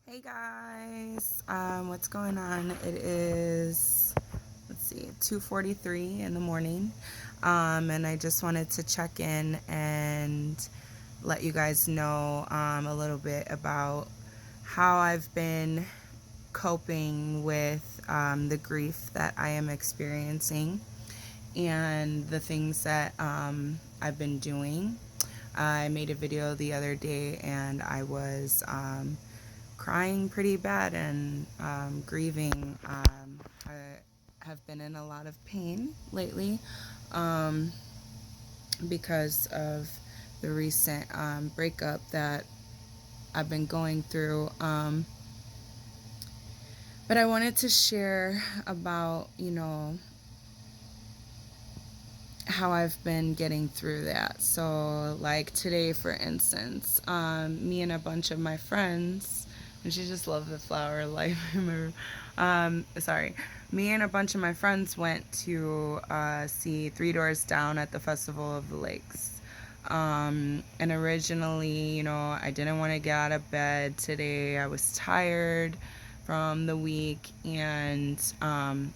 Hey guys, what's going on? It is, 2:43 in the morning, and I just wanted to check in and let you guys know a little bit about how I've been coping with the grief that I am experiencing and the things that I've been doing. I made a video the other day and I was crying pretty bad and grieving. I have been in a lot of pain lately um, because of the recent breakup that I've been going through. But I wanted to share about, how I've been getting through that. So, like today, for instance, me and a bunch of my friends, and she just loved the flower life in my room. Sorry. Me and a bunch of my friends went to see Three Doors Down at the Festival of the Lakes. And originally, I didn't want to get out of bed today. I was tired from the week, and I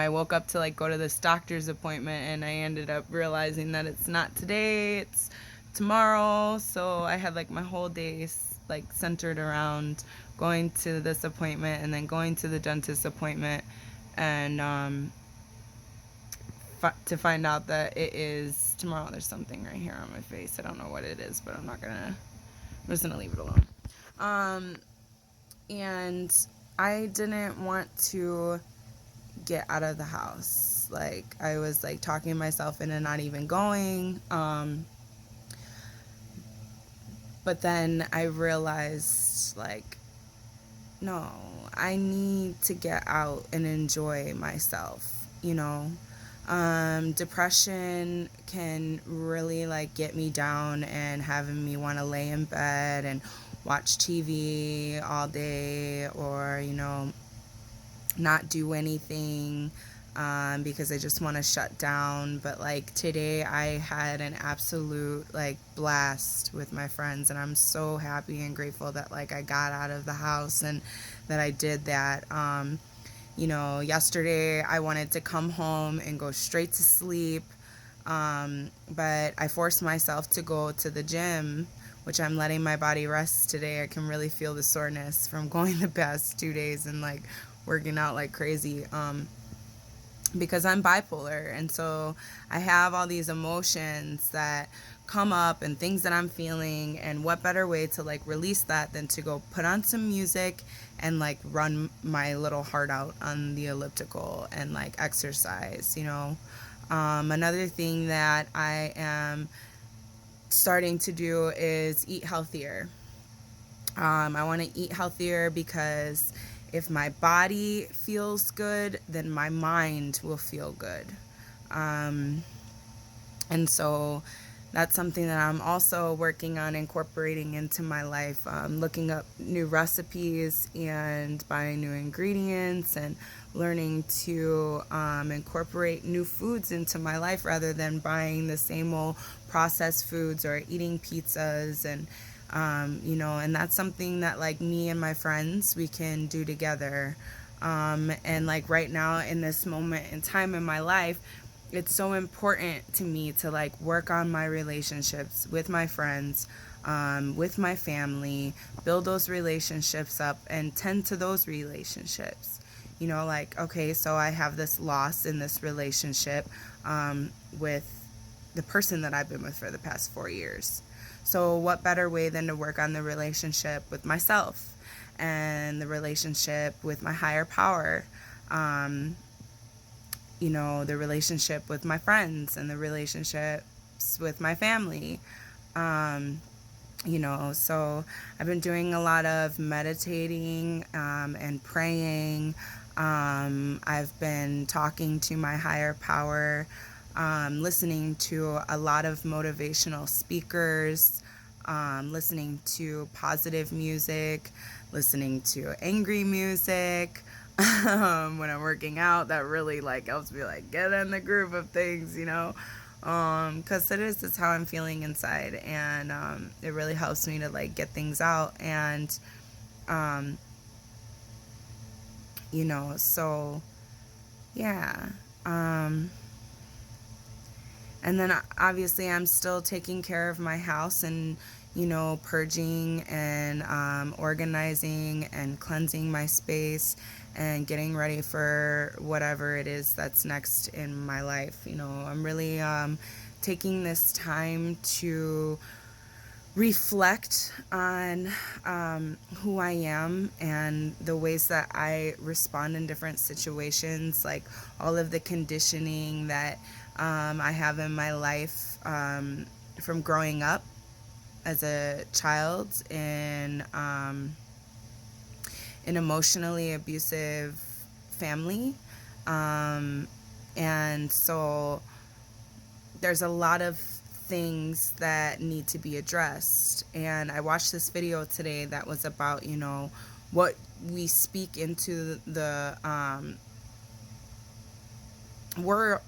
woke up to like go to this doctor's appointment, and I ended up realizing that it's not today, it's tomorrow. So I had like my whole day like centered around going to this appointment and then going to the dentist appointment, and to find out that it is tomorrow. There's something right here on my face. I don't know what it is, but I'm just gonna leave it alone. Um, and I didn't want to get out of the house. Like, I was like talking myself into not even going. But then I realized, like, no, I need to get out and enjoy myself, Depression can really like get me down and having me want to lay in bed and watch TV all day, or, not do anything, because I just want to shut down. But like today, I had an absolute like blast with my friends, and I'm so happy and grateful that like I got out of the house and that I did that. Yesterday I wanted to come home and go straight to sleep, but I forced myself to go to the gym, which I'm letting my body rest today. I can really feel the soreness from going the past 2 days and like working out like crazy, because I'm bipolar. And so I have all these emotions that come up and things that I'm feeling. And what better way to like release that than to go put on some music and like run my little heart out on the elliptical and like exercise. Another thing that I am starting to do is eat healthier. I want to eat healthier because if my body feels good, then my mind will feel good. Um, and so that's something that I'm also working on incorporating into my life, looking up new recipes and buying new ingredients and learning to incorporate new foods into my life rather than buying the same old processed foods or eating pizzas. And that's something that like me and my friends, we can do together. And like right now in this moment in time in my life, it's so important to me to like work on my relationships with my friends, with my family, build those relationships up and tend to those relationships. Like, okay, so I have this loss in this relationship, with the person that I've been with for the past 4 years. So what better way than to work on the relationship with myself and the relationship with my higher power, the relationship with my friends and the relationships with my family. So I've been doing a lot of meditating, and praying. I've been talking to my higher power, listening to a lot of motivational speakers, listening to positive music, listening to angry music. When I'm working out, that really like helps me like get in the groove of things. Because it's how I'm feeling inside, and it really helps me to like get things out. And Um, so yeah. Um, and then obviously I'm still taking care of my house and, purging and organizing and cleansing my space and getting ready for whatever it is that's next in my life. I'm really taking this time to reflect on who I am and the ways that I respond in different situations, like all of the conditioning that I have in my life from growing up as a child in an emotionally abusive family. Um, and so there's a lot of things that need to be addressed. And I watched this video today that was about, what we speak into the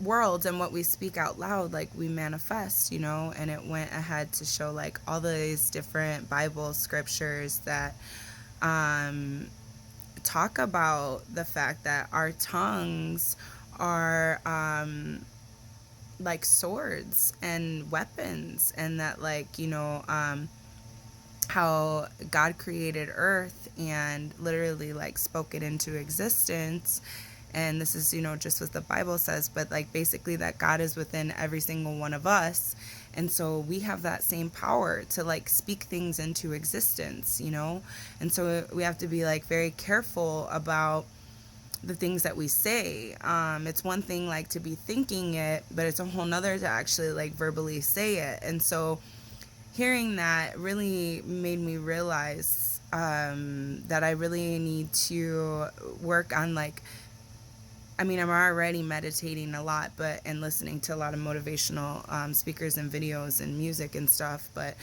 world, and what we speak out loud, like we manifest, and it went ahead to show like all these different Bible scriptures that talk about the fact that our tongues are like swords and weapons, and that like how God created earth and literally like spoke it into existence. And this is just what the Bible says, but like basically that God is within every single one of us, and so we have that same power to like speak things into existence. And so we have to be like very careful about the things that we say. It's one thing like to be thinking it, but it's a whole nother to actually like verbally say it. And so hearing that really made me realize that I really need to work on like, I'm already meditating a lot, and listening to a lot of motivational speakers and videos and music and stuff, but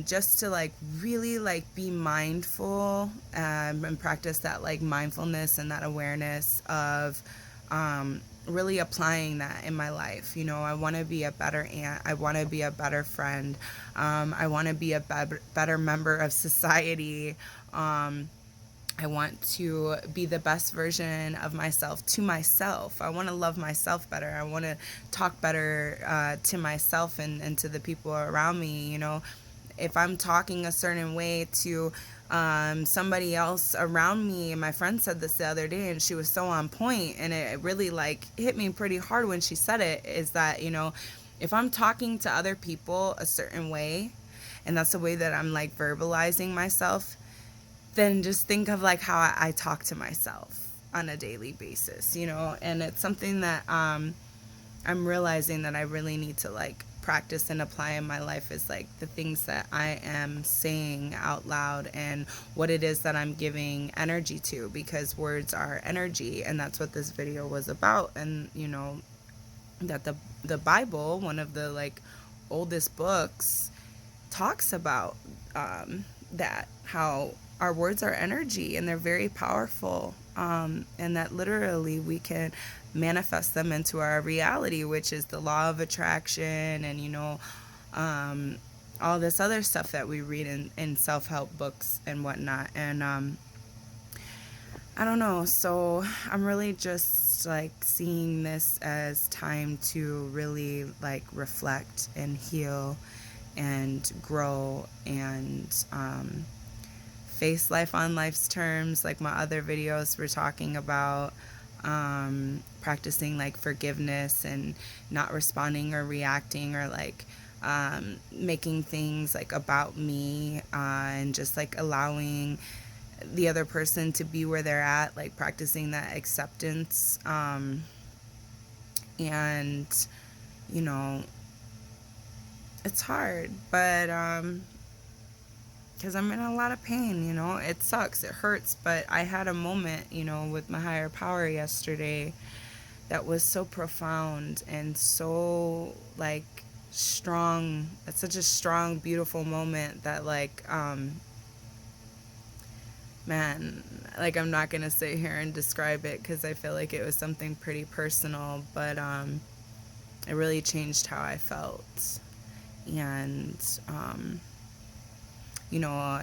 just to like really like be mindful and practice that like mindfulness and that awareness of really applying that in my life. I want to be a better aunt. I want to be a better friend. I want to be a better member of society. I want to be the best version of myself to myself. I want to love myself better. I want to talk better to myself and to the people around me. If I'm talking a certain way to somebody else around me, and my friend said this the other day and she was so on point, and it really like hit me pretty hard when she said it, is that, if I'm talking to other people a certain way, and that's the way that I'm like verbalizing myself, then just think of like how I talk to myself on a daily basis, and it's something that I'm realizing that I really need to like practice and apply in my life, is like the things that I am saying out loud and what it is that I'm giving energy to, because words are energy, and that's what this video was about. And that the Bible, one of the like oldest books, talks about that, how our words are energy and they're very powerful, and that literally we can manifest them into our reality, which is the law of attraction and all this other stuff that we read in self-help books and whatnot. And I don't know, so I'm really just like seeing this as time to really like reflect and heal and grow and face life on life's terms, like my other videos were talking about, practicing like forgiveness and not responding or reacting or like making things like about me, and just like allowing the other person to be where they're at, like practicing that acceptance, and it's hard, but because I'm in a lot of pain, it sucks, it hurts, but I had a moment, with my higher power yesterday that was so profound and so like strong. It's such a strong, beautiful moment that like, man, like I'm not gonna sit here and describe it because I feel like it was something pretty personal, but it really changed how I felt. And you know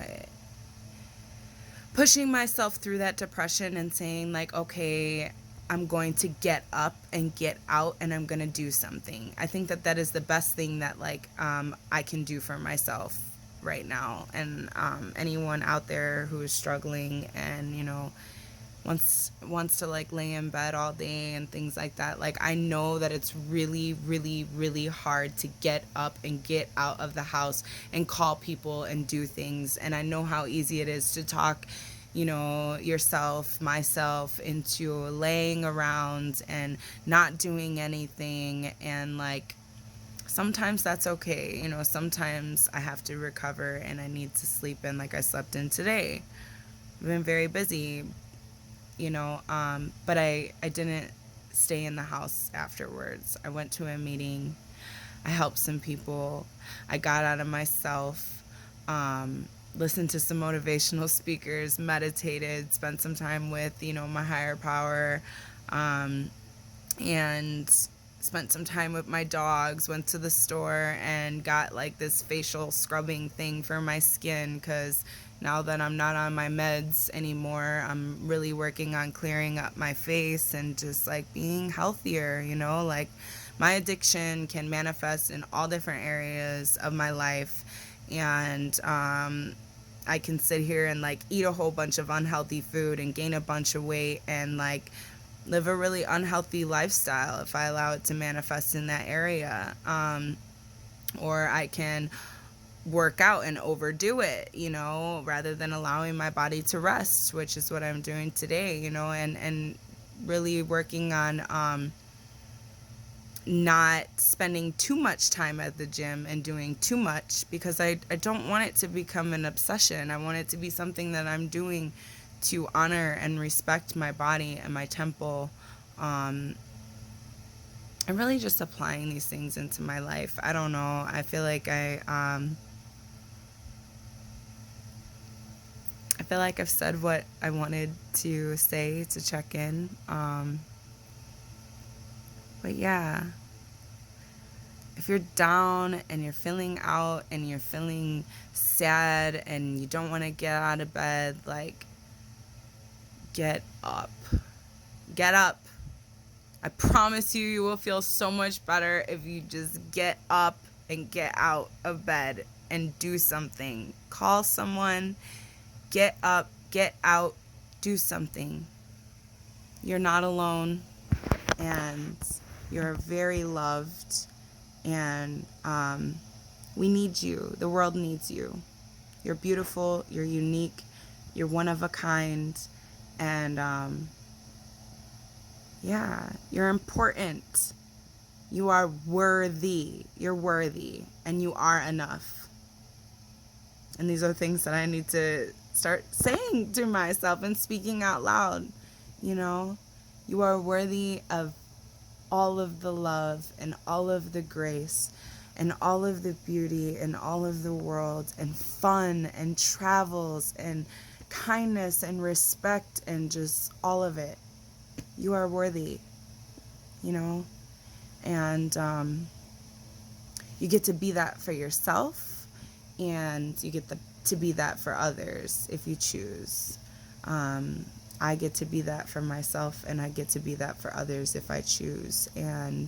pushing myself through that depression and saying like, okay, I'm going to get up and get out and I'm going to do something. I think that that is the best thing that like I can do for myself right now. And anyone out there who is struggling and, you know, wants to like lay in bed all day and things like that, like I know that it's really really really hard to get up and get out of the house and call people and do things. And I know how easy it is to talk, you know, myself into laying around and not doing anything. And like sometimes that's okay, you know, sometimes I have to recover and I need to sleep in like I slept in today. I've been very busy, you know, but I didn't stay in the house afterwards. I went to a meeting, I helped some people, I got out of myself, listened to some motivational speakers, meditated, spent some time with, you know, my higher power, and spent some time with my dogs, went to the store and got like this facial scrubbing thing for my skin, because now that I'm not on my meds anymore, I'm really working on clearing up my face and just like being healthier, you know, like my addiction can manifest in all different areas of my life. And I can sit here and like eat a whole bunch of unhealthy food and gain a bunch of weight and like live a really unhealthy lifestyle if I allow it to manifest in that area. Or I can work out and overdo it, you know, rather than allowing my body to rest, which is what I'm doing today, you know, and really working on not spending too much time at the gym and doing too much, because I don't want it to become an obsession. I want it to be something that I'm doing to honor and respect my body and my temple. And really just applying these things into my life. I don't know. I feel like I've said what I wanted to say to check in. But yeah, if you're down and you're feeling out and you're feeling sad and you don't want to get out of bed, like, get up. Get up. I promise you, you will feel so much better if you just get up and get out of bed and do something. Call someone. Get up, get out, do something. You're not alone, and you're very loved, and we need you. The world needs you. You're beautiful, you're unique, you're one of a kind, and yeah, you're important. You are worthy. You're worthy, and you are enough. And these are things that I need to start saying to myself and speaking out loud. You know, you are worthy of all of the love and all of the grace and all of the beauty and all of the world and fun and travels and kindness and respect and just all of it. You are worthy, you know, and you get to be that for yourself. And you get to be that for others if you choose. I get to be that for myself, and I get to be that for others if I choose. And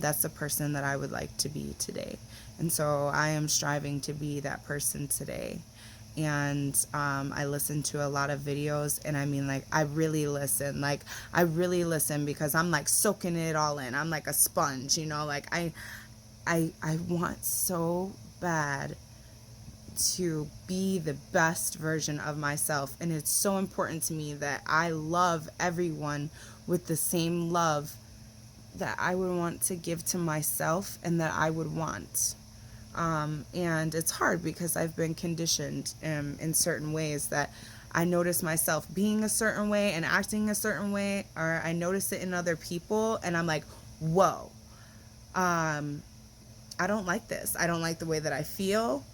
that's the person that I would like to be today. And so I am striving to be that person today. And I listen to a lot of videos, and I mean, like, I really listen because I'm like soaking it all in. I'm like a sponge, you know, like I want so bad to be the best version of myself, and it's so important to me that I love everyone with the same love that I would want to give to myself and that I would want. And it's hard because I've been conditioned in certain ways that I notice myself being a certain way and acting a certain way, or I notice it in other people and I'm like, whoa, I don't like this. I don't like the way that I feel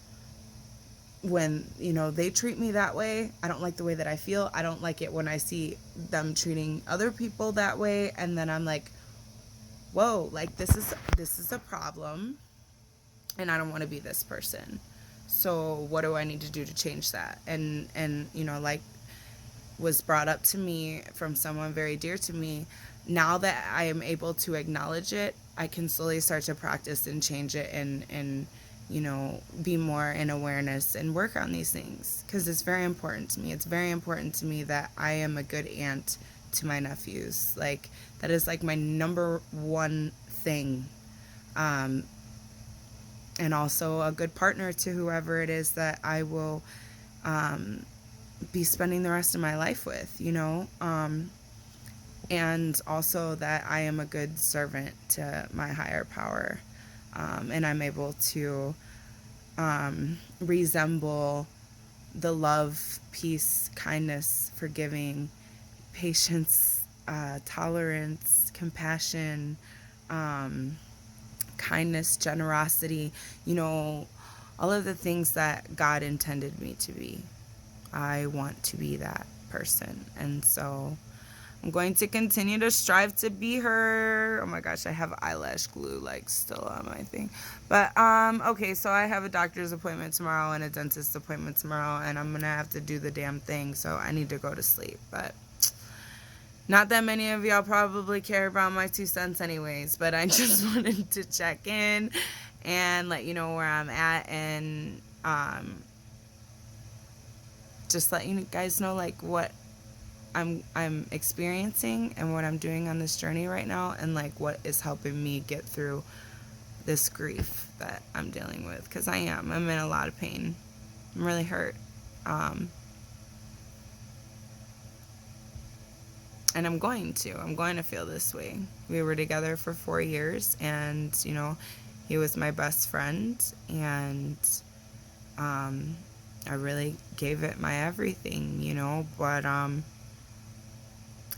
when, you know, they treat me that way. I don't like the way that I feel. I don't like it when I see them treating other people that way. And then I'm like, whoa, like this is a problem, and I don't want to be this person. So what do I need to do to change that? And you know, like was brought up to me from someone very dear to me, now that I am able to acknowledge it, I can slowly start to practice and change it, and you know, be more in awareness and work on these things, because it's very important to me. It's very important to me that I am a good aunt to my nephews. Like, that is like my number one thing. Um, and also a good partner to whoever it is that I will um, be spending the rest of my life with, you know? And also that I am a good servant to my higher power. And I'm able to resemble the love, peace, kindness, forgiving, patience, tolerance, compassion, um, kindness, generosity, you know, all of the things that God intended me to be. I want to be that person. And so I'm going to continue to strive to be her. Oh my gosh, I have eyelash glue like still on my thing. But okay, so I have a doctor's appointment tomorrow and a dentist appointment tomorrow, and I'm gonna have to do the damn thing, so I need to go to sleep. But not that many of y'all probably care about my 2 cents anyways, but I just wanted to check in and let you know where I'm at, and just let you guys know like what I'm experiencing and what I'm doing on this journey right now, and like what is helping me get through this grief that I'm dealing with, because I'm in a lot of pain. I'm really hurt. And I'm going to feel this way. We were together for 4 years, and you know, he was my best friend, and I really gave it my everything, you know, but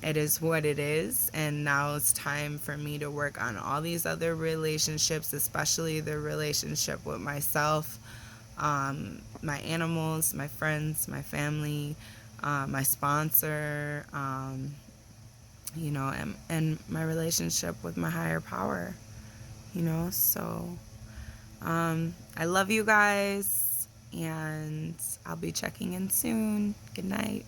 it is what it is, and now it's time for me to work on all these other relationships, especially the relationship with myself, my animals, my friends, my family, my sponsor, you know, and my relationship with my higher power, you know. So I love you guys, and I'll be checking in soon. Good night.